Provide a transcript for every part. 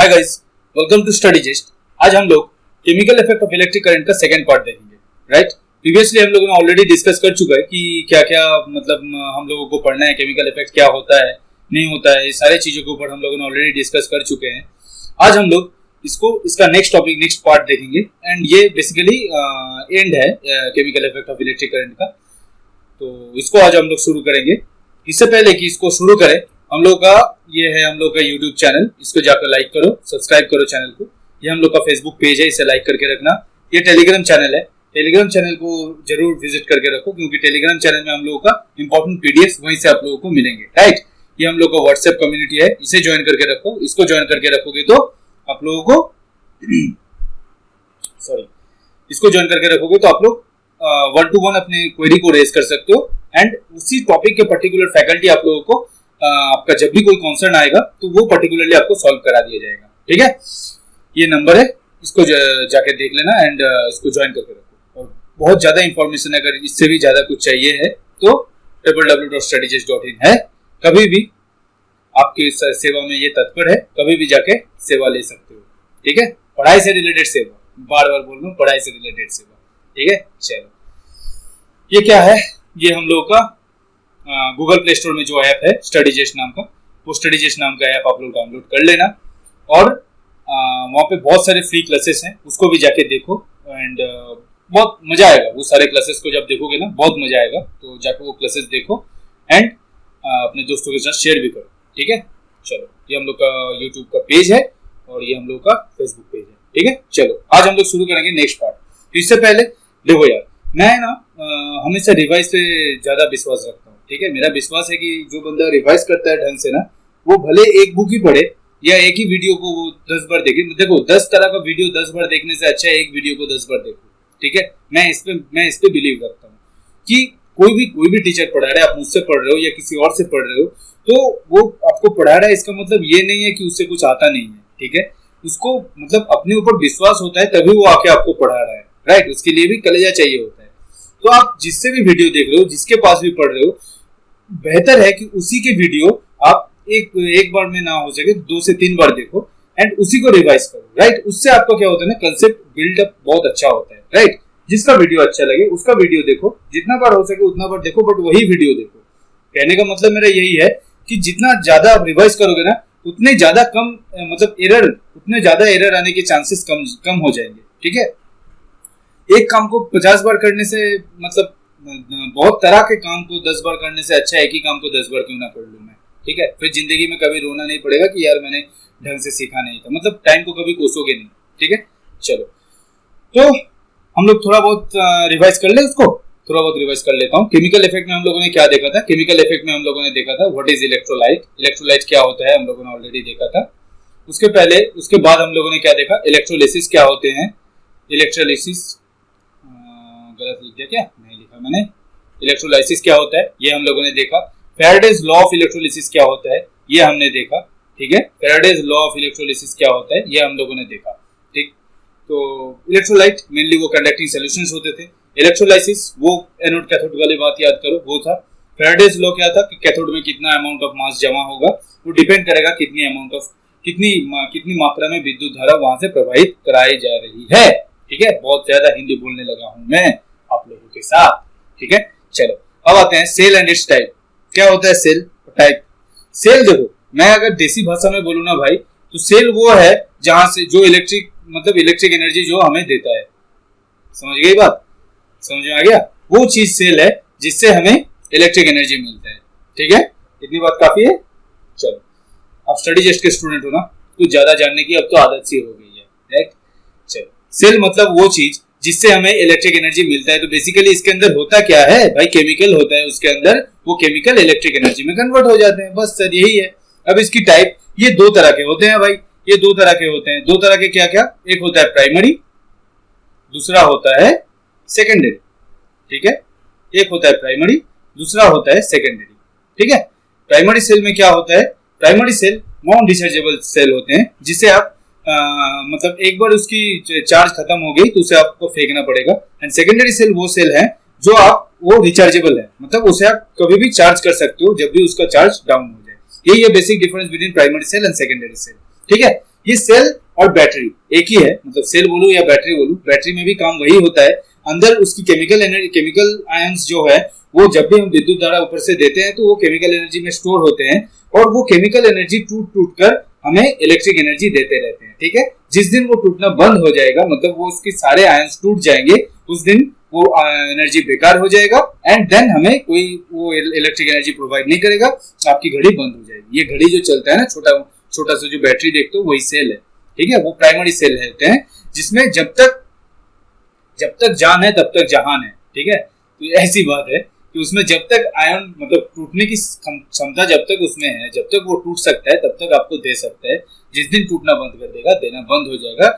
Hi guys, welcome to study jest. आज हम लोग chemical effect of electric current का सेकंड पार्ट देखेंगे। राइट, प्रीवियसली हम लोगों ने ऑलरेडी डिस्कस कर चुका है कि क्या क्या मतलब हम लोगों को पढ़ना है, केमिकल इफेक्ट क्या होता है नहीं होता है, ये सारी चीजों के ऊपर हम लोगों ने ऑलरेडी डिस्कस कर चुके हैं। आज हम लोग इसका नेक्स्ट टॉपिक, नेक्स्ट पार्ट देखेंगे एंड ये बेसिकली एंड है chemical effect of electric current का। तो इसको आज हम लोग शुरू करेंगे। इससे पहले कि इसको शुरू करें, हम लोग का ये है हम लोग का यूट्यूब चैनल, इसको जाकर लाइक करो, सब्सक्राइब करो चैनल को। ये हम लोग का फेसबुक पेज है, इसे लाइक करके रखना। ये टेलीग्राम चैनल है, टेलीग्राम चैनल को जरूर विजिट करके रखो, क्योंकि टेलीग्राम चैनल में हम लोगों का इंपॉर्टेंट पीडीएफ वहीं से आप लोगों को मिलेंगे। राइट, ये हम लोग का व्हाट्सएप कम्युनिटी है, इसे ज्वाइन करके रखो। इसको ज्वाइन करके रखोगे तो आप लोगों को इसको ज्वाइन करके रखोगे तो आप लोग 1-to-1 अपने क्वेरी को रेज कर सकते हो एंड उसी टॉपिक के पर्टिकुलर फैकल्टी आप लोगों को आपका जब भी कोई कंसर्न आएगा तो वो पर्टिकुलरली आपको सॉल्व करा दिया जाएगा। ठीक है, ये नंबर है, इसको जाके देख लेना एंड इसको ज्वाइन करके रखो। और बहुत ज्यादा इंफॉर्मेशन अगर इससे भी ज्यादा कुछ चाहिए है तो www.studygist.in है। कभी भी आपकी सेवा में ये तत्पर है, कभी भी जाके सेवा ले सकते हो। ठीक है, पढ़ाई से रिलेटेड सेवा, बार बार बोल रहा हूँ, पढ़ाई से रिलेटेड सेवा। ठीक है, चलो ये क्या है, ये हम लोग का गूगल प्ले स्टोर में जो ऐप है स्टडी जेस्ट नाम का, वो स्टडी जेस्ट नाम का ऐप आप लोग डाउनलोड कर लेना और वहाँ पे बहुत सारे फ्री क्लासेस हैं, उसको भी जाके देखो एंड बहुत मजा आएगा। वो सारे क्लासेस को जब देखोगे ना बहुत मजा आएगा, तो जाके वो क्लासेस देखो एंड अपने दोस्तों के साथ शेयर भी करो। ठीक है, चलो ये हम लोग का यूट्यूब का पेज है और ये हम लोग का फेसबुक पेज है। ठीक है, चलो आज हम लोग शुरू करेंगे नेक्स्ट पार्ट। इससे पहले देखो यार, मैं ना हमेशा रिवाइज पे ज्यादा विश्वास रखता हूँ। ठीक है, मेरा विश्वास है कि जो बंदा रिवाइज करता है ढंग से ना, वो भले एक बुक ही पढ़े या एक ही वीडियो को 10 बार देखे। देखो 10 तरह का वीडियो 10 बार देखने से अच्छा है एक वीडियो को 10 बार देखो। ठीक है, मैं इस पे बिलीव करता हूँ कि कोई भी टीचर पढ़ा रहा है, आप मुझसे पढ़ रहे हो या किसी और से पढ़ रहे हो, तो वो आपको पढ़ा रहा है, इसका मतलब ये नहीं है कि उससे कुछ आता नहीं है। ठीक है, उसको मतलब अपने ऊपर विश्वास होता है तभी वो आके आपको पढ़ा रहा है। राइट, उसके लिए भी कलेजा चाहिए होता है। तो आप जिससे भी वीडियो देख रहे हो, जिसके पास भी पढ़ रहे हो, बेहतर है कि उसी के वीडियो आप एक बार में ना हो सके 2 से 3 बार देखो एंड उसी को रिवाइज करो। राइट, उससे आपका क्या होता है ना, कंसेप्ट बिल्डअप बहुत अच्छा होता है। राइट, जिसका वीडियो अच्छा लगे उसका वीडियो देखो, जितना बार हो सके उतना बार देखो, बट वही वीडियो देखो। कहने का मतलब मेरा यही है कि जितना ज्यादा आप रिवाइज करोगे ना, उतने ज्यादा उतने ज्यादा एरर आने के चांसेस कम हो जाएंगे। ठीक है, एक काम को 50 बार करने से मतलब बहुत तरह के काम को 10 बार करने से अच्छा है एक ही काम को 10 बार क्यों ना कर लूं मैं। ठीक है, फिर जिंदगी में कभी रोना नहीं पड़ेगा कि यार मैंने ढंग से सीखा नहीं था, मतलब टाइम को कभी कोसोगे नहीं। ठीक है, चलो तो हम लोग थोड़ा बहुत रिवाइज कर ले, उसको थोड़ा बहुत रिवाइज कर लेता हूँ। केमिकल इफेक्ट में हम लोगों ने क्या देखा था? केमिकल इफेक्ट में हम लोगों ने देखा था व्हाट इज इलेक्ट्रोलाइट। इलेक्ट्रोलाइट क्या होता है हम लोगों ने ऑलरेडी देखा था। उसके बाद हम लोगों ने क्या देखा? इलेक्ट्रोलिसिस क्या होते हैं। इलेक्ट्रोलिसिस गलत लिख दिया क्या? नहीं लिखा मैंने। इलेक्ट्रोलाइसिस क्या होता है ये हम लोगों ने देखा। फैराडेज लॉ ऑफ इलेक्ट्रोलिसिस क्या होता है ये हमने देखा। ठीक है, फैराडेज लॉ ऑफ इलेक्ट्रोलिसिस क्या होता है ये हम लोगों ने देखा। ठीक, तो इलेक्ट्रोलाइट मेनली वो कंडक्टिंग सॉल्यूशंस होते थे। इलेक्ट्रोलाइसिस वो एनोड कैथोड वाली बात याद करो, वो था। फैराडेज लॉ क्या था कि कैथोड में कितना अमाउंट ऑफ मास जमा होगा, वो डिपेंड करेगा कितनी मात्रा में विद्युत धारा वहां से प्रवाहित कराई जा रही है। ठीक है, बहुत ज्यादा हिंदी बोलने लगा हूं मैं आप लोगों के साथ। ठीक है, चलो अब आते हैं सेल एंड इट्स टाइप। क्या होता है सेल और टाइप? सेल देखो, मैं अगर देसी भाषा में बोलूं ना भाई, तो सेल वो है जहां से जो इलेक्ट्रिक एनर्जी जो हमें देता है। समझ गई बात? समझ में आ गया? वो चीज सेल है जिससे हमें इलेक्ट्रिक एनर्जी मिलता है। ठीक है, इतनी बात काफी है। चलो, आप स्टडी जेस्ट के स्टूडेंट हो ना, कुछ ज्यादा जानने की अब तो आदत सी हो गई है। राइट, चलो सेल मतलब वो चीज जिससे हमें इलेक्ट्रिक एनर्जी मिलता है। तो बेसिकली इसके अंदर होता क्या है भाई? केमिकल होता है उसके अंदर, वो केमिकल इलेक्ट्रिक एनर्जी में कन्वर्ट हो जाते हैं। बस सर यही है। अब इसकी टाइप ये 2 तरह के होते हैं भाई, ये 2 तरह के होते हैं। 2 तरह के क्या क्या? एक होता है प्राइमरी, दूसरा होता है सेकेंडरी। ठीक है, एक होता है प्राइमरी, दूसरा होता है सेकेंडरी। ठीक है, प्राइमरी सेल में क्या होता है? प्राइमरी सेल नॉन डिस्चार्जेबल सेल होते हैं, जिसे आप मतलब एक बार उसकी चार्ज खत्म हो गई तो उसे आपको फेंकना पड़ेगा। एंड सेकेंडरी सेल वो सेल है जो वो रिचार्जेबल है, मतलब उसे आप कभी भी चार्ज कर सकते हो जब भी उसका चार्ज डाउन हो जाए। यही है basic difference between primary cell and secondary cell. ठीक है, ये सेल और बैटरी एक ही है, मतलब सेल बोलूं या बैटरी बोलूं, बैटरी में भी काम वही होता है। अंदर उसकी केमिकल एनर्जी, केमिकल आयंस जो है वो जब भी हम विद्युत धारा ऊपर से देते हैं तो वो केमिकल एनर्जी में स्टोर होते हैं और वो केमिकल एनर्जी टूट टूट कर हमें इलेक्ट्रिक एनर्जी देते रहते हैं। ठीक है, जिस दिन वो टूटना बंद हो जाएगा, मतलब वो उसके सारे आयंस टूट जाएंगे, उस दिन वो एनर्जी बेकार हो जाएगा एंड देन हमें कोई वो इलेक्ट्रिक एनर्जी प्रोवाइड नहीं करेगा, आपकी घड़ी बंद हो जाएगी। ये घड़ी जो चलता है ना, छोटा छोटा सा जो बैटरी देखते हो वही सेल है। ठीक है, वो प्राइमरी सेल होते हैं जिसमें जब तक जान है तब तक जहान है। ठीक है, तो ऐसी बात है कि उसमें जब तक आयन मतलब टूटने की क्षमता जब तक उसमें है, जब तक वो टूट सकता है तब तक आपको दे सकता है। जिस दिन टूटना बंद कर देगा, देना बंद हो जाएगा,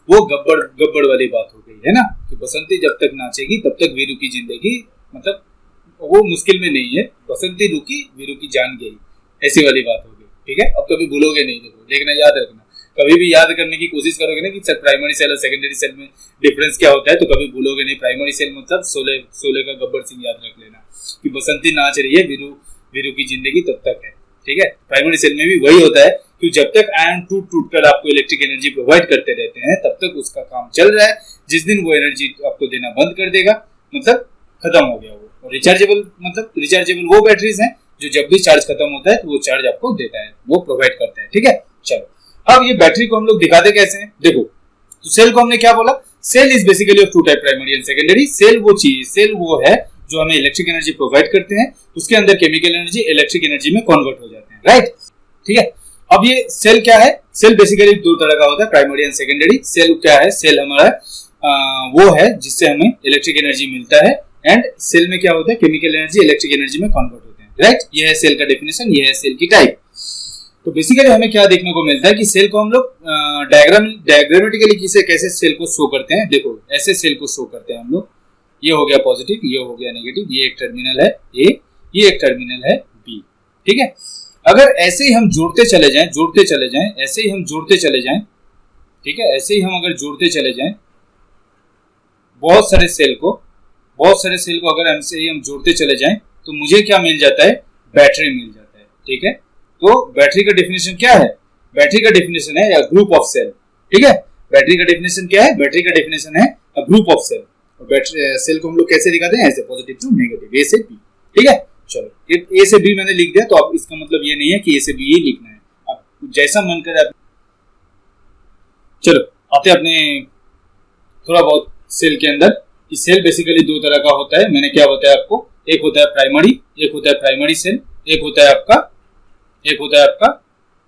वो गब्बड़ वाली बात हो गई है ना, कि बसंती जब तक नाचेगी तब तक वीरू की जिंदगी, मतलब वो मुश्किल में नहीं है, बसंती रुकी वीरू की जान गई, ऐसी वाली बात हो गई। ठीक है, अब कभी भूलोगे नहीं, देखना याद रखना, कभी भी याद करने की कोशिश करोगे ना कि सर प्राइमरी सेल और सेकेंडरी सेल में डिफरेंस क्या होता है, तो कभी भूलोगे नहीं। प्राइमरी सेल मतलब सोले का गब्बर सिंह याद रख लेना कि बसंती नाच रही है, वीरू की जिंदगी तब तक है। ठीक है, प्राइमरी सेल में भी वही होता है कि जब तक आयन टूट कर आपको इलेक्ट्रिक एनर्जी प्रोवाइड करते रहते हैं तब तक उसका काम चल रहा है। जिस दिन वो एनर्जी आपको देना बंद कर देगा, मतलब खत्म हो गया वो। और रिचार्जेबल, मतलब रिचार्जेबल वो बैटरीज हैं जो जब भी चार्ज खत्म होता है तो वो चार्ज आपको देता है, वो प्रोवाइड करता है। ठीक है, चलो अब ये बैटरी को हम लोग दिखाते कैसे हैं, देखो। तो सेल को हमने क्या बोला, cell is basically of two type, primary and secondary. Cell वो चीज, सेल वो है जो हमें इलेक्ट्रिक एनर्जी प्रोवाइड करते हैं, उसके अंदर केमिकल एनर्जी इलेक्ट्रिक एनर्जी में कन्वर्ट हो जाते हैं, राइट। ठीक है, अब ये सेल क्या है, सेल बेसिकली दो तरह का होता है, प्राइमरी एंड सेकेंडरी। सेल क्या है, सेल हमारा वो है जिससे हमें इलेक्ट्रिक एनर्जी मिलता है, एंड सेल में क्या होता है, केमिकल एनर्जी इलेक्ट्रिक एनर्जी में कन्वर्ट होते हैं, राइट। ये है सेल का डेफिनेशन, ये है सेल की टाइप। तो बेसिकली हमें क्या देखने को मिलता है कि सेल को हम लोग डायग्रामेटिकली कैसे सेल को शो करते हैं, देखो ऐसे सेल को शो करते हैं हम लोग। ये हो गया पॉजिटिव, ये हो गया नेगेटिव, ये एक टर्मिनल है ए, ये एक टर्मिनल है बी। ठीक है, अगर ऐसे ही हम जोड़ते चले जाएं, ऐसे ही हम जोड़ते चले जाएं, ठीक है, ऐसे ही हम अगर जोड़ते चले जाएं बहुत सारे सेल को अगर ऐसे ही हम जोड़ते चले जाएं तो मुझे क्या मिल जाता है, बैटरी मिल जाता है। ठीक है, तो बैटरी का डेफिनेशन क्या है, बैटरी का डेफिनेशन है ग्रुप ऑफ सेल। ठीक है, बैटरी का डेफिनेशन क्या है, बैटरी का डेफिनेशन है अ ग्रुप ऑफ सेल। और बैटरी सेल को हम लोग कैसे दिखाते हैं, ऐसे पॉजिटिव टू नेगेटिव, ए से बी। ठीक है, चलो ए से बी मैंने लिख दिया, तो अब इसका मतलब ये नहीं है कि ए से बी ही लिखना है, आप जैसा मन करे आप। चलो आते अपने थोड़ा बहुत सेल के अंदर, कि सेल बेसिकली दो तरह का होता है। मैंने क्या बताया आपको, एक होता है प्राइमरी सेल, एक होता है आपका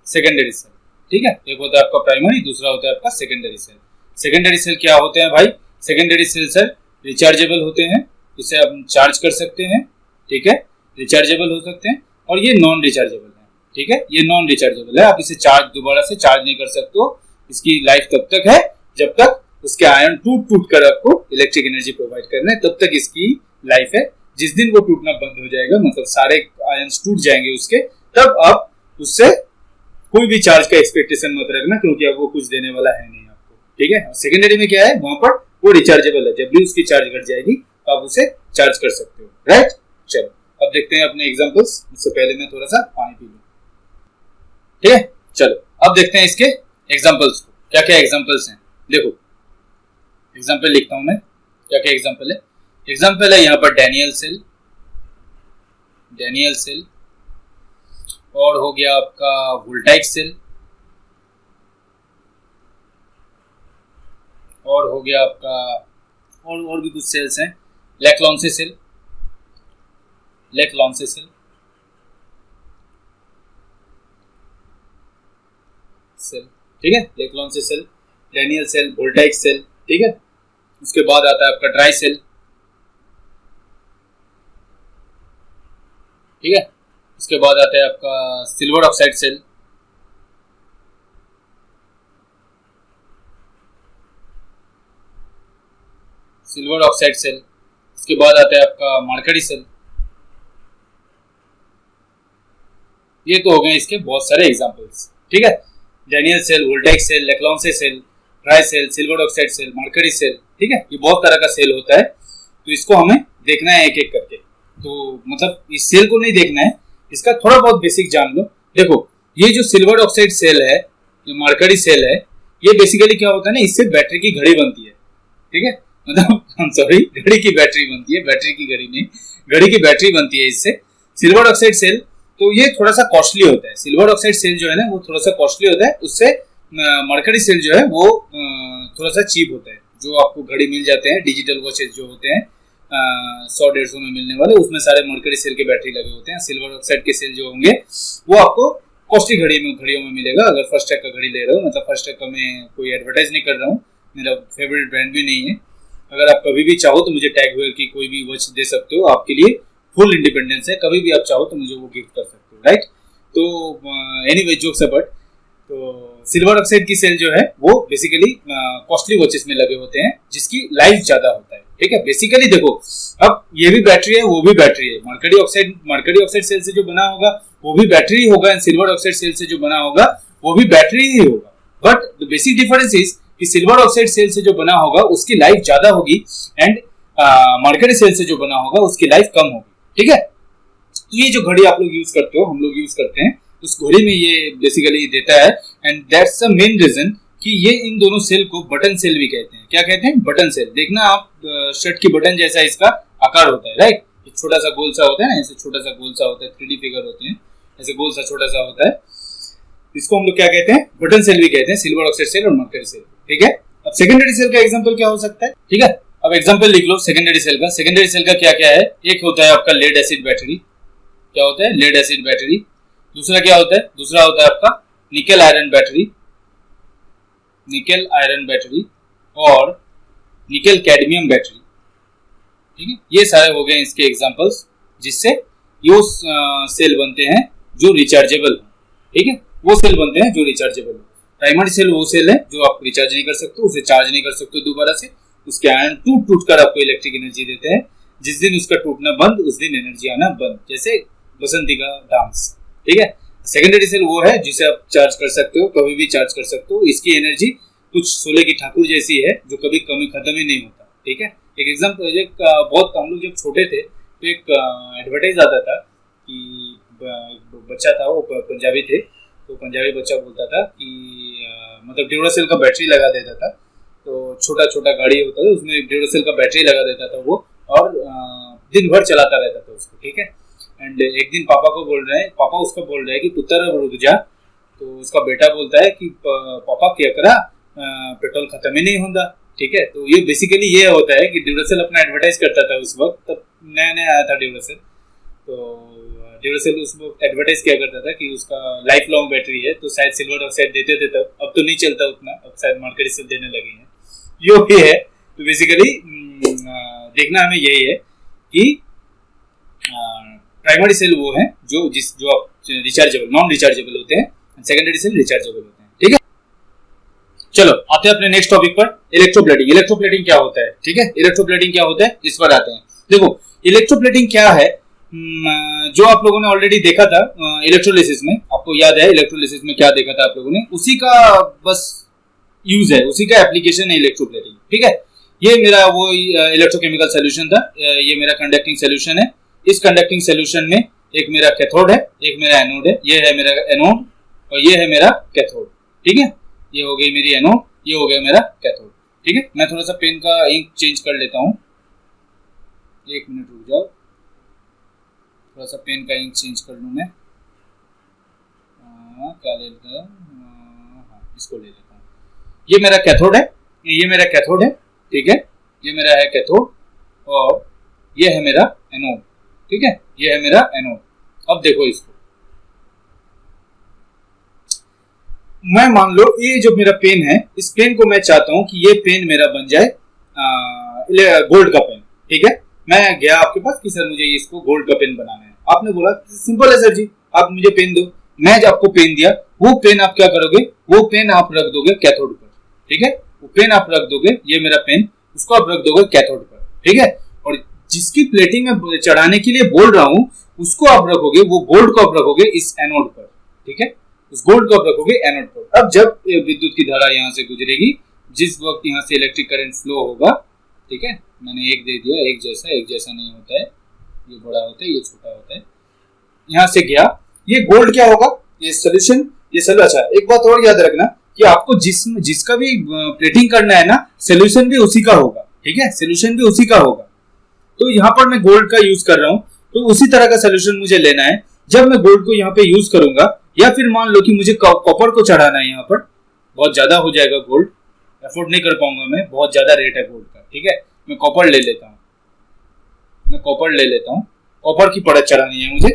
सेकेंडरी सेल। ठीक है, एक होता है आपका प्राइमरी, दूसरा होता है आपका सेकेंडरी सेल। सेकेंडरी सेल क्या होते हैं भाई, सेकेंडरी सेल सर रिचार्जेबल होते हैं, इसे हम चार्ज कर सकते हैं। ठीक है, रिचार्जेबल हो सकते हैं, और ये नॉन रिचार्जेबल है। ठीक है, ये नॉन रिचार्जेबल है, आप इसे दोबारा से चार्ज नहीं कर सकते हो। इसकी लाइफ तब तक है जब तक उसके आयन टूट कर आपको इलेक्ट्रिक एनर्जी प्रोवाइड करना है, तब तक इसकी लाइफ है। जिस दिन वो टूटना बंद हो जाएगा, मतलब सारे आयन टूट जाएंगे उसके, तब आप उससे कोई भी चार्ज का एक्सपेक्टेशन मत रखना, क्योंकि अब वो कुछ देने वाला है नहीं आपको। ठीक है, सेकेंडरी में क्या है, वहां पर वो रिचार्जेबल है, जब भी उसकी चार्ज घट जाएगी तो आप उसे चार्ज कर सकते हो, राइट। चलो अब देखते हैं अपने एग्जांपल्स, उससे पहले मैं थोड़ा सा पानी पी लूं। ठीक है, चलो अब देखते हैं इसके एग्जांपल्स को, क्या क्या एग्जांपल्स हैं। देखो एग्जांपल लिखता हूं मैं, क्या क्या एग्जांपल है। एग्जांपल है यहाँ पर डैनियल सेल, और हो गया आपका वोल्टाइक सेल, और हो गया आपका और भी कुछ सेल्स हैं, लेक्लॉन्से सेल। ठीक है, Leclanche cell, Daniel cell, voltaic cell. ठीक है, उसके बाद आता है आपका ड्राई सेल। ठीक है, उसके बाद आता है आपका सिल्वर ऑक्साइड सेल। उसके बाद आता है आपका मरकरी सेल। ये तो हो गए इसके बहुत सारे एग्जांपल्स। ठीक है, Daniel cell, voltaic cell, Leclanche cell, dry cell, silver oxide cell, mercury cell. ठीक है, ये बहुत तरह का सेल होता है, तो इसको हमें देखना है एक एक करके। तो मतलब इस सेल को नहीं देखना है, इसका थोड़ा बहुत बेसिक जान लो। देखो ये जो सिल्वर ऑक्साइड सेल है, जो मरकरी सेल है, ये बेसिकली क्या होता है ना, इससे बैटरी की घड़ी बनती है, ठीक है, मतलब सॉरी, घड़ी की बैटरी बनती है, बैटरी की घड़ी नहीं, घड़ी की बैटरी बनती है इससे। सिल्वर ऑक्साइड सेल तो ये थोड़ा सा कॉस्टली होता है, सिल्वर ऑक्साइड सेल जो है ना वो थोड़ा सा कॉस्टली होता है, उससे मरकरी सेल जो है वो थोड़ा सा चीप होता है। जो आपको घड़ी मिल जाते हैं, डिजिटल वॉचेस जो होते हैं 100-150 में मिलने वाले, उसमें सारे मरकरी सेल के बैटरी लगे होते हैं। सिल्वर ऑक्साइड के सेल जो होंगे वो आपको कॉस्टली घड़ियों में मिलेगा। अगर फर्स्ट टेक का घड़ी ले रहे हो, मतलब फर्स्ट टेक का मैं कोई एडवर्टाइज नहीं कर रहा हूँ, मेरा फेवरेट ब्रांड भी नहीं है। अगर आप कभी भी चाहो तो मुझे टैग वेयर की कोई भी वॉच दे सकते हो, आपके लिए फुल इंडिपेंडेंस है, कभी भी आप चाहो तो मुझे वो गिफ्ट कर सकते हो, राइट। तो एनीवे जोक्स अपार्ट, तो सिल्वर ऑक्साइड की सेल जो है वो बेसिकली कॉस्टली वॉचेस में लगे होते हैं, जिसकी लाइफ ज्यादा होता है, ठीक है। बेसिकली देखो, अब ये भी बैटरी है, वो भी बैटरी है, मरकरी ऑक्साइड सेल से जो बना होगा वो भी बैटरी ही होगा, एंड सिल्वर ऑक्साइड सेल से जो बना होगा वो भी बैटरी ही होगा। But the basic difference is कि सिल्वर ऑक्साइड सेल से जो बना होगा उसकी लाइफ ज्यादा होगी, एंड मरकरी सेल से जो बना होगा उसकी लाइफ कम होगी, ठीक है। तो ये जो घड़ी आप लोग यूज करते हो, हम लोग यूज करते हैं, उस घड़ी में ये बेसिकली देता है, and that's the main reason कि ये इन दोनों सेल को बटन सेल भी कहते हैं। क्या कहते हैं? Button cell. देखना आप, शर्ट की बटन जैसा इसका आकार होता है, राइट। छोटा सा गोल सा होता है ना, ऐसे छोटा सा गोल सा होता है, 3D फिगर होते हैं, ऐसे गोल सा छोटा सा होता है, इसको हम लोग क्या कहते हैं? बटन सेल भी कहते हैं, सिल्वर ऑक्साइड सेल और मरकरी सेल, ठीक है। अब सेकेंडरी सेल का एग्जांपल क्या हो सकता है, ठीक है। अब एग्जांपल लिख लो सेकेंडरी सेल का। सेकेंडरी सेल का क्या क्या है? एक होता है आपका लेड एसिड बैटरी। क्या होता है? Lead acid battery. दूसरा क्या होता है? दूसरा होता है आपका nickel iron battery, nickel iron battery और निकेल कैडमियम बैटरी, ठीक है। ये सारे हो गए इसके एग्जांपल्स, जिससे ये सेल बनते हैं जो रिचार्जेबल है, ठीक है। वो सेल बनते हैं जो रिचार्जेबल है। प्राइमरी सेल वो सेल है जो आप रिचार्ज नहीं कर सकते, उसे चार्ज नहीं कर सकते दोबारा से, उसके आयन टूट कर आपको इलेक्ट्रिक एनर्जी देते हैं। जिस दिन उसका टूटना बंद, उस दिन एनर्जी आना बंद, जैसे बसंती का डांस, ठीक है। सेकेंडरी सेल वो है जिसे आप चार्ज कर सकते हो, कभी भी चार्ज कर सकते हो। इसकी एनर्जी कुछ सोले की ठाकुर जैसी है, जो कभी कमी खत्म ही नहीं होता, ठीक है। एक एग्जाम्पल, बहुत हम लोग जब छोटे थे तो एक एडवर्टाइज आता था कि बच्चा था, वो पंजाबी थे, तो पंजाबी बच्चा बोलता था कि मतलब ड्यूरासेल का बैटरी लगा देता था। तो छोटा छोटा गाड़ी होता था, उसमें ड्यूरासेल का बैटरी लगा देता था वो, और दिन भर चलाता रहता था उसको, ठीक है। एंड एक दिन पापा उसको बोल रहे हैं कि पुत्र अब रुक जा। तो उसका बेटा बोलता है कि पापा क्या करा, पेट्रोल खत्म ही नहीं होता, ठीक है। तो ये बेसिकली ये होता है कि ड्यूरासेल अपना एडवर्टाइज करता था उस वक्त, तब नया नया आया था ड्यूरासेल। तो ड्यूरासेल उस वक्त एडवर्टाइज किया करता था कि उसका लाइफ लॉन्ग बैटरी है, तो शायद सिल्वर ऑक्साइड देते थे तब, अब तो नहीं चलता उतना, अब शायद मरकरी सेल देने लगे हैं, यो भी है। तो बेसिकली देखना हमें यही है कि प्राइमरी सेल वो है जो आप रिचार्जेबल, नॉन रिचार्जेबल होते हैं, सेकेंडरी सेल रिचार्जेबल होते हैं, ठीक है। चलो आते हैं अपने नेक्स्ट टॉपिक पर, इलेक्ट्रोप्लेटिंग। इलेक्ट्रोप्लेटिंग क्या होता है, ठीक है। इलेक्ट्रोप्लेटिंग क्या होता है, इस पर आते हैं। देखो इलेक्ट्रोप्लेटिंग क्या है, जो आप लोगों ने ऑलरेडी देखा था इलेक्ट्रोलिसिस में, आपको याद है इलेक्ट्रोलिसिस में क्या देखा था आप लोगों ने, उसी का बस यूज है, उसी का एप्लीकेशन है इलेक्ट्रोप्लेटिंग, ठीक है। ये मेरा वो इलेक्ट्रोकेमिकल सोल्यूशन था, ये मेरा कंडक्टिंग सोल्यूशन है। इस कंडक्टिंग सोल्यूशन में एक मेरा कैथोड है, एक मेरा एनोड है। ये है मेरा एनोड और ये है मेरा कैथोड, ठीक है। ये हो गई मेरी एनोड, ये हो गया मेरा कैथोड, ठीक है। मैं थोड़ा सा पेन का इंक चेंज कर लेता हूँ, एक मिनट रुक जाओ, थोड़ा सा पेन का इंक चेंज कर लूँ मैं। क्या ले लेता हूँ, इसको ले लेता हूँ। ये मेरा कैथोड है, ये मेरा कैथोड है, ठीक है। ये मेरा है कैथोड और ये है मेरा एनोड, ठीक है। ये है मेरा एनोड। अब देखो इसको, मैं मान लो ये जो मेरा पेन है, इस पेन को मैं चाहता हूं कि ये पेन मेरा बन जाए गोल्ड का पेन, ठीक है। मैं गया आपके पास कि सर मुझे इसको गोल्ड का पेन बनाना है। आपने बोला सिंपल है सर जी, आप मुझे पेन दो। मैं जब आपको पेन दिया, वो पेन आप क्या करोगे, वो पेन आप रख दोगे कैथोड पर, ठीक है। वो पेन आप रख दोगे, ये मेरा पेन, उसको आप रख दोगे कैथोड पर, ठीक है। और जिसकी प्लेटिंग में चढ़ाने के लिए बोल रहा हूं, उसको आप रखोगे, वो गोल्ड को आप रखोगे इस एनोड पर, ठीक है। उस गोल्ड को आप रखोगे एनोड पर। अब जब विद्युत की धारा यहाँ से गुजरेगी, जिस वक्त यहाँ से इलेक्ट्रिक करंट फ्लो होगा, ठीक है। मैंने एक दे दिया, एक जैसा नहीं होता है, ये बड़ा होता है, ये छोटा होता है। यहाँ से गया, ये गोल्ड क्या होगा, ये सोल्यूशन, ये सोल्यूशन। अच्छा एक बात और याद रखना, कि आपको जिसका भी प्लेटिंग करना है ना, सोल्यूशन भी उसी का होगा, ठीक है, सोल्यूशन भी उसी का होगा। तो यहाँ पर मैं गोल्ड का यूज कर रहा हूँ, तो उसी तरह का सोल्यूशन मुझे लेना है। जब मैं गोल्ड को यहाँ पे यूज करूंगा, या फिर मान लो कि मुझे कॉपर को चढ़ाना है, यहाँ पर बहुत ज्यादा हो जाएगा, गोल्ड अफोर्ड नहीं कर पाऊंगा मैं, बहुत ज्यादा रेट है गोल्ड का, ठीक है, मैं कॉपर ले लेता हूँ, कॉपर की परत चढ़ानी है मुझे,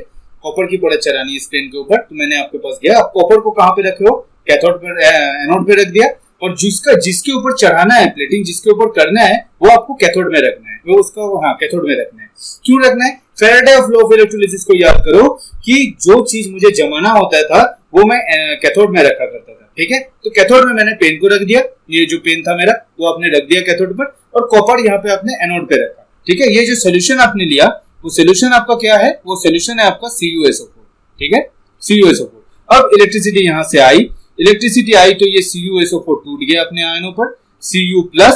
कॉपर की परत चढ़ानी है इस पेन के ऊपर। तो मैंने आपके पास गया, आप कॉपर को कहाँ पे रखे हो, कैथोड पर, एनोड पे रख दिया, और जिसके ऊपर चढ़ाना है, प्लेटिंग जिसके ऊपर करना है, वो आपको कैथोड में रखना है, वो उसका, हाँ, कैथोड में रखना है। क्यों रखना है? Faraday of law of electrolysis को याद करो कि जो चीज मुझे जमाना होता था वो मैं कैथोड में रखा करता था, ठीक है। तो कैथोड में मैंने पेन को रख दिया, ये जो पेन था मेरा वो आपने रख दिया कैथोड पर, और कॉपर यहाँ पे आपने एनोड पे रखा, ठीक है। ये जो सोल्यूशन आपने लिया, वो सोल्यूशन आपका क्या है? वो सोल्यूशन है आपका CuSO4, ठीक है, CuSO4। अब इलेक्ट्रिसिटी यहाँ से आई, तो ये CuSO4 टूट गया अपने आयनों पर, Cu+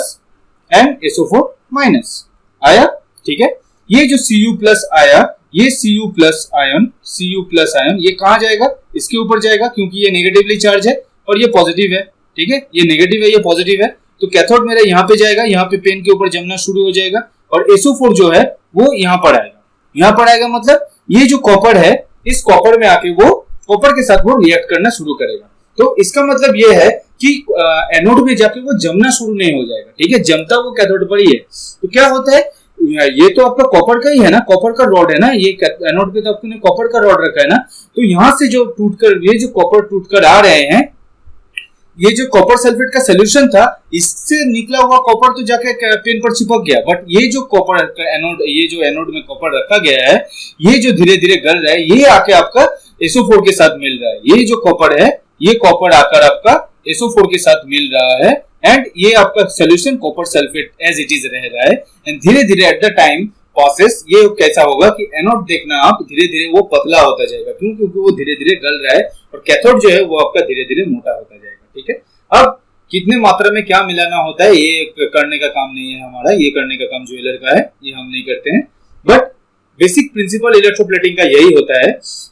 एंड SO4- आया, ठीक है। ये जो Cu+ आया, ये Cu+ आयन ये कहां जाएगा? इसके ऊपर जाएगा, क्योंकि ये नेगेटिवली चार्ज है और ये पॉजिटिव है, ठीक है, ये नेगेटिव है, ये पॉजिटिव है। तो कैथोड मेरा यहाँ पे जाएगा, यहाँ पे पेन के ऊपर जमना शुरू हो जाएगा, और SO4 जो है वो यहाँ पर आएगा, मतलब ये जो कॉपर है, इस कॉपर में आके वो कॉपर के साथ वो रिएक्ट करना शुरू करेगा। तो इसका मतलब ये है कि एनोड में जाके वो जमना शुरू नहीं हो जाएगा, ठीक है, जमता वो कैथोड पर ही है। तो क्या होता है, ये तो आपका कॉपर का ही है ना, कॉपर का रॉड है ना, ये एनोड पे तो आपने कॉपर का रॉड रखा है ना, तो यहाँ से जो टूटकर, ये जो कॉपर टूटकर आ रहे हैं, ये जो कॉपर सल्फेट का सोल्यूशन था, इससे निकला हुआ कॉपर तो जाके पेन पर चिपक गया, बट ये जो कॉपर एनोड, ये जो एनोड में कॉपर रखा गया है, ये जो धीरे धीरे गल रहा है, ये आके आपका SO4 के साथ मिल रहा है। ये जो कॉपर है, ये कॉपर आकर आपका SO4 के साथ मिल रहा है, एंड ये आपका solution copper sulphate as it is रह रहा है। एंड धीरे धीरे एट द टाइम प्रोसेस ये कैसा होगा कि एनोड देखना आप, धीरे धीरे वो पतला होता जाएगा, क्योंकि वो धीरे धीरे गल रहा है, और कैथोड जो है वो आपका धीरे धीरे मोटा होता जाएगा, ठीक है। अब कितने मात्रा में क्या मिलाना होता है, ये करने का काम नहीं है हमारा, ये करने का काम ज्वेलर का है, ये हम नहीं करते हैं। बट बेसिक प्रिंसिपल इलेक्ट्रोप्लेटिंग का यही होता है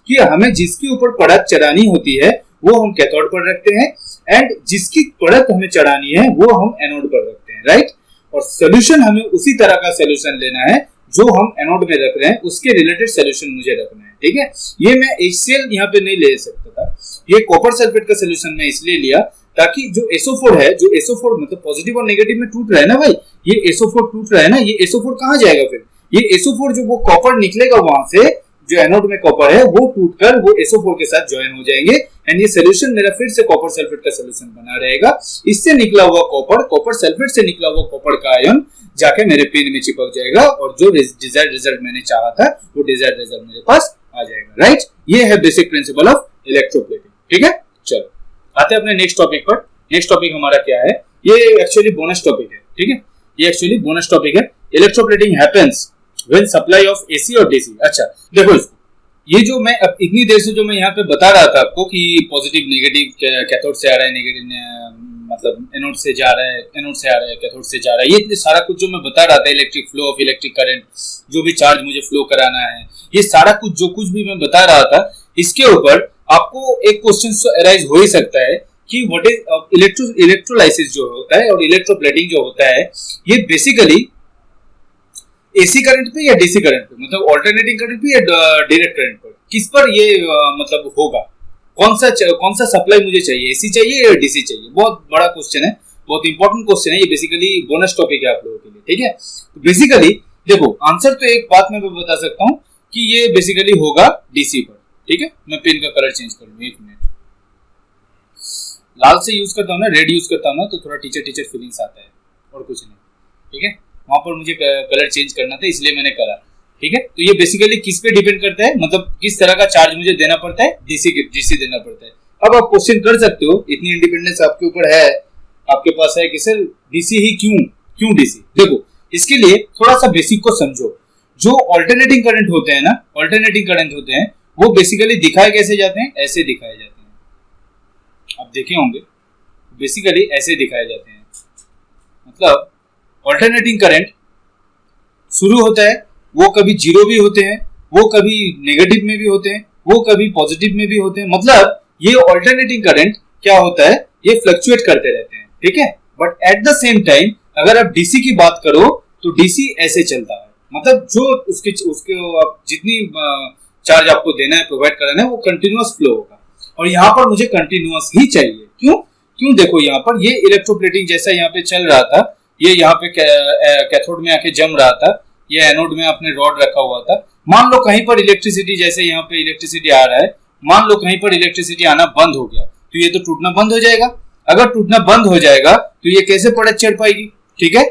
कि हमें जिसके ऊपर परत चढ़ानी होती है वो हम कैथोड पर रखते हैं, एंड जिसकी परत हमें चढ़ानी है वो हम एनोड पर रखते हैं, राइट। और सोल्यूशन हमें उसी तरह का सोल्यूशन लेना है जो हम एनोड में रख रहे हैं, उसके रिलेटेड सोल्यूशन मुझे रखना है, ठीक है। ये मैं HCl यहाँ पे नहीं ले सकता था, ये कॉपर सल्फेट का सोल्यूशन मैं इसलिए लिया ताकि जो SO4 है, जो SO4 मतलब पॉजिटिव और नेगेटिव में टूट रहा है ना भाई, ये SO4 टूट रहा है ना, ये SO4 कहाँ जाएगा फिर? ये SO4 जो वो कॉपर निकलेगा वहां से, जो एनोड में कॉपर है, वो टूटकर वो SO4 के साथ ज्वाइन हो जाएंगे, एंड ये सोल्यूशन मेरा फिर से कॉपर सल्फेट का सोल्यूशन बना रहेगा। इससे निकला हुआ कॉपर सल्फेट से निकला हुआ कॉपर का आयन जाके मेरे पेन में चिपक जाएगा, और जो डिजायर्ड रिजल्ट मैंने चाहा था वो डिजायर्ड रिजल्ट मेरे पास आ जाएगा, राइट। ये है बेसिक प्रिंसिपल ऑफ इलेक्ट्रोप्लेटिंग, ठीक है। चलो आते हैं अपने नेक्स्ट टॉपिक पर। नेक्स्ट टॉपिक हमारा क्या है? ये एक्चुअली बोनस टॉपिक है, ठीक है, ये एक्चुअली बोनस टॉपिक है। Electroplating happens when supply of AC और DC। अच्छा देखो इसको, ये जो मैं अब इतनी देर से जो मैं यहाँ पे बता रहा था आपको कि पॉजिटिव नेगेटिव कैथोड से आ रहा है, नेगेटिव मतलब एनोड से जा रहा है, एनोड से आ रहा है, कैथोड से जा रहा है, ये इतने सारा कुछ जो मैं बता रहा था, electric flow of electric current, जो भी चार्ज मुझे फ्लो कराना है, ये सारा कुछ जो कुछ भी मैं बता रहा था, इसके ऊपर आपको एक क्वेश्चन अराइज हो ही सकता है कि व्हाट इज इलेक्ट्रोलाइसिस जो होता है और इलेक्ट्रोप्लेटिंग जो होता है, ये बेसिकली AC करंट पे या DC करंट पे, मतलब अल्टरनेटिंग करंट पे या डायरेक्ट करंट पर, किस पर ये मतलब होगा, कौन सा सप्लाई मुझे चाहिए, AC चाहिए या DC चाहिए? बहुत बड़ा क्वेश्चन है, बहुत इंपॉर्टेंट क्वेश्चन है, ये बेसिकली बोनस टॉपिक है आप लोगों के लिए, ठीक है। तो बेसिकली देखो आंसर तो एक बात मैं बता सकता हूँ कि ये बेसिकली होगा DC पर, ठीक है। मैं पेन का कलर चेंज कर लूँ, एक मिनट, लाल से यूज करता हूँ ना, रेड यूज करता हूँ ना, तो थोड़ा टीचर फीलिंग्स आता है, और कुछ नहीं, ठीक है। वहां पर मुझे कलर चेंज करना था, इसलिए मैंने करा, ठीक है। तो ये बेसिकली किस पे डिपेंड करता है, मतलब किस तरह का चार्ज मुझे देना पड़ता है, DC देना पड़ता है। अब आप क्वेश्चन कर सकते हो, इतनी इंडिपेंडेंस आपके ऊपर है, आपके पास है कि सर DC ही क्यों DC? देखो इसके लिए थोड़ा सा बेसिक को समझो। जो ऑल्टरनेटिंग करंट होते हैं ना, ऑल्टरनेटिंग करंट होते हैं, वो बेसिकली दिखाए कैसे जाते हैं? ऐसे दिखाए जाते हैं, आप देखे होंगे, बेसिकली ऐसे दिखाए जाते हैं। मतलब ऑल्टरनेटिंग करंट शुरू होता है, वो कभी जीरो भी होते हैं, वो कभी नेगेटिव में भी होते हैं, वो कभी पॉजिटिव में भी होते हैं। मतलब ये ऑल्टरनेटिंग करंट क्या होता है ये फ्लक्चुएट करते रहते हैं, ठीक है। But at the same time अगर आप डीसी की बात करो तो डीसी ऐसे चलता है, मतलब जो उसके आप जितनी चार्ज आपको देना है, प्रोवाइड कराना है, वो कंटिन्यूअस फ्लो होगा। और यहाँ पर मुझे कंटिन्यूअस ही चाहिए। क्यों देखो यहाँ पर ये इलेक्ट्रोप्लेटिंग जैसा यहाँ पे चल रहा था, ये यहाँ पे कैथोड में आके जम रहा था, ये एनोड में आपने रॉड रखा हुआ था। मान लो कहीं पर इलेक्ट्रिसिटी, जैसे यहाँ पे इलेक्ट्रिसिटी आ रहा है, मान लो कहीं पर इलेक्ट्रिसिटी आना बंद हो गया तो ये तो टूटना बंद हो जाएगा। अगर टूटना बंद हो जाएगा तो ये कैसे पड़त चढ़ पाएगी, ठीक है,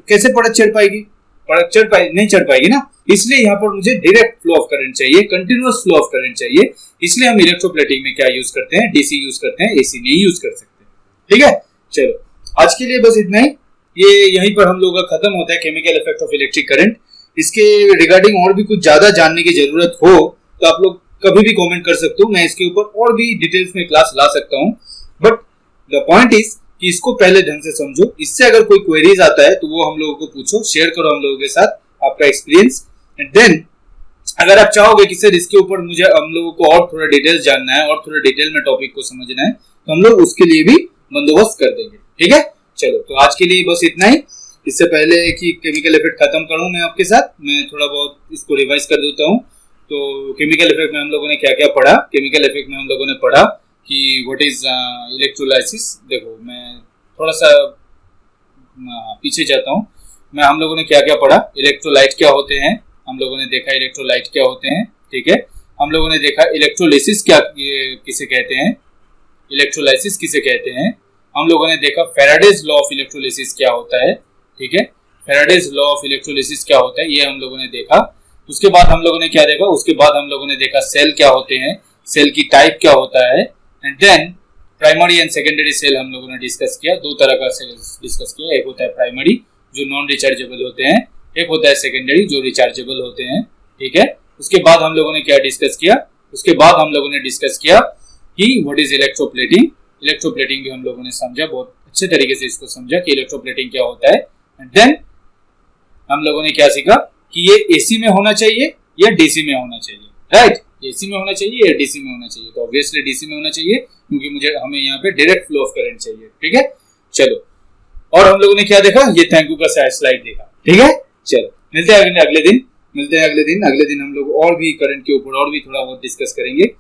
कैसे पड़त चढ़ पाएगी, नहीं चढ़ पाएगी ना। इसलिए यहाँ पर मुझे डायरेक्ट फ्लो ऑफ करंट चाहिए, कंटिन्यूअस फ्लो ऑफ करंट चाहिए। इसलिए हम इलेक्ट्रोप्लेटिंग में क्या यूज करते हैं, डीसी यूज करते हैं, एसी नहीं यूज कर सकते, ठीक है। चलो आज के लिए बस इतना ही, ये यहीं पर हम लोगों का खत्म होता है chemical effect of electric current. इसके रिगार्डिंग और भी कुछ ज्यादा जानने की जरूरत हो तो आप लोग कभी भी कमेंट कर सकते हो, मैं इसके ऊपर और भी डिटेल्स में क्लास ला सकता हूँ। बट द पॉइंट इज कि इसको पहले ढंग से समझो, इससे अगर कोई क्वेरीज आता है तो वो हम लोगों को पूछो, शेयर करो हम लोगों के साथ आपका एक्सपीरियंस। एंड देन अगर आप चाहोगे कि सर इसके ऊपर मुझे हम लोगों को और थोड़ा डिटेल्स जानना है और थोड़ा डिटेल में टॉपिक को समझना है तो हम लोग उसके लिए भी बंदोबस्त कर देंगे, ठीक है। चलो तो आज के लिए बस इतना ही। इससे पहले कि केमिकल इफेक्ट खत्म करूं मैं आपके साथ, मैं थोड़ा बहुत इसको रिवाइज कर देता हूं। तो केमिकल इफेक्ट में हम लोगों ने क्या क्या पढ़ा, केमिकल इफेक्ट में हम लोगों ने पढ़ा कि व्हाट इज इलेक्ट्रोलाइसिस। देखो मैं थोड़ा सा पीछे जाता हूँ, मैं हम लोगों ने क्या क्या पढ़ा, इलेक्ट्रोलाइट क्या होते हैं, हम लोगों ने देखा इलेक्ट्रोलाइट क्या होते हैं, ठीक है। हम लोगों ने देखा इलेक्ट्रोलिसिस क्या किसे कहते हैं, इलेक्ट्रोलाइसिस किसे कहते हैं। हम लोगों ने देखा फैराडेज लॉ ऑफ इलेक्ट्रोलिसिस क्या होता है, ठीक है, फैराडेज लॉ ऑफ इलेक्ट्रोलिसिस क्या होता है, ये हम लोगों ने देखा। उसके बाद हम लोगों ने क्या देखा, उसके बाद हम लोगों ने देखा सेल क्या होते हैं, सेल की टाइप क्या होता है। And then primary and secondary cell हम लोगों ने डिस्कस किया, दो तरह का सेल डिस्कस किया, एक होता है प्राइमरी जो नॉन रिचार्जेबल होते हैं, एक होता है सेकेंडरी जो रिचार्जेबल होते हैं, ठीक है। उसके बाद हम लोगों ने क्या डिस्कस किया, उसके बाद हम लोगों ने डिस्कस किया कि व्हाट इज इलेक्ट्रोप्लेटिंग। इलेक्ट्रोप्लेटिंग भी हम लोगों ने समझा, बहुत अच्छे तरीके से इसको समझा कि इलेक्ट्रोप्लेटिंग क्या होता है। एंड देन हम लोगों ने क्या सीखा कि ये एसी में होना चाहिए या डीसी में होना चाहिए, राइट, एसी में होना चाहिए या डीसी में होना चाहिए। तो ऑब्वियसली डीसी में होना चाहिए क्योंकि हमें यहाँ पे डायरेक्ट फ्लो ऑफ करंट चाहिए, ठीक है। चलो और हम लोगों ने क्या देखा, ये थैंक यू का स्लाइड देखा, ठीक है। चलो मिलते हैं अगले दिन हम लोग और भी करंट के ऊपर और भी थोड़ा बहुत डिस्कस करेंगे,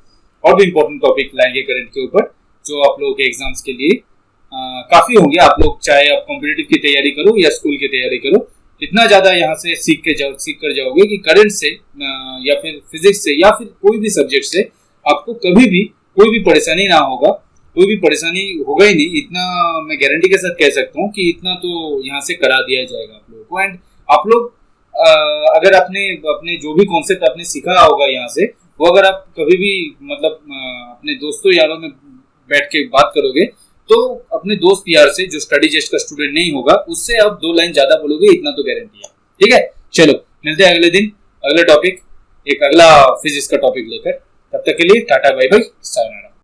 और भी इंपॉर्टेंट टॉपिक लाएंगे करंट के ऊपर जो आप लोगों के एग्जाम्स के लिए काफी होंगे। आप लोग चाहे आप कॉम्पिटिटिव की तैयारी करो या स्कूल की तैयारी करो, इतना ज्यादा यहाँ से सीख कर जाओगे कि करंट से या फिर फिजिक्स से या फिर कोई भी सब्जेक्ट से आपको कभी भी कोई भी परेशानी ना होगा, कोई भी परेशानी होगा ही नहीं। इतना मैं गारंटी के साथ कह सकता हूँ कि इतना तो यहाँ से करा दिया जाएगा आप लोगों को। एंड आप लोग अगर अपने जो भी कॉन्सेप्ट आपने सीखा होगा यहाँ से, वो अगर आप कभी भी मतलब अपने दोस्तों यारों में बैठ के बात करोगे तो अपने दोस्त यार से जो स्टडी जस्ट का स्टूडेंट नहीं होगा उससे आप 2 लाइन ज्यादा बोलोगे, इतना तो गारंटी है, ठीक है। चलो मिलते हैं अगले दिन अगले टॉपिक, एक अगला फिजिक्स का टॉपिक लेकर। तब तक के लिए टाटा बाय बाय, सायोनारा।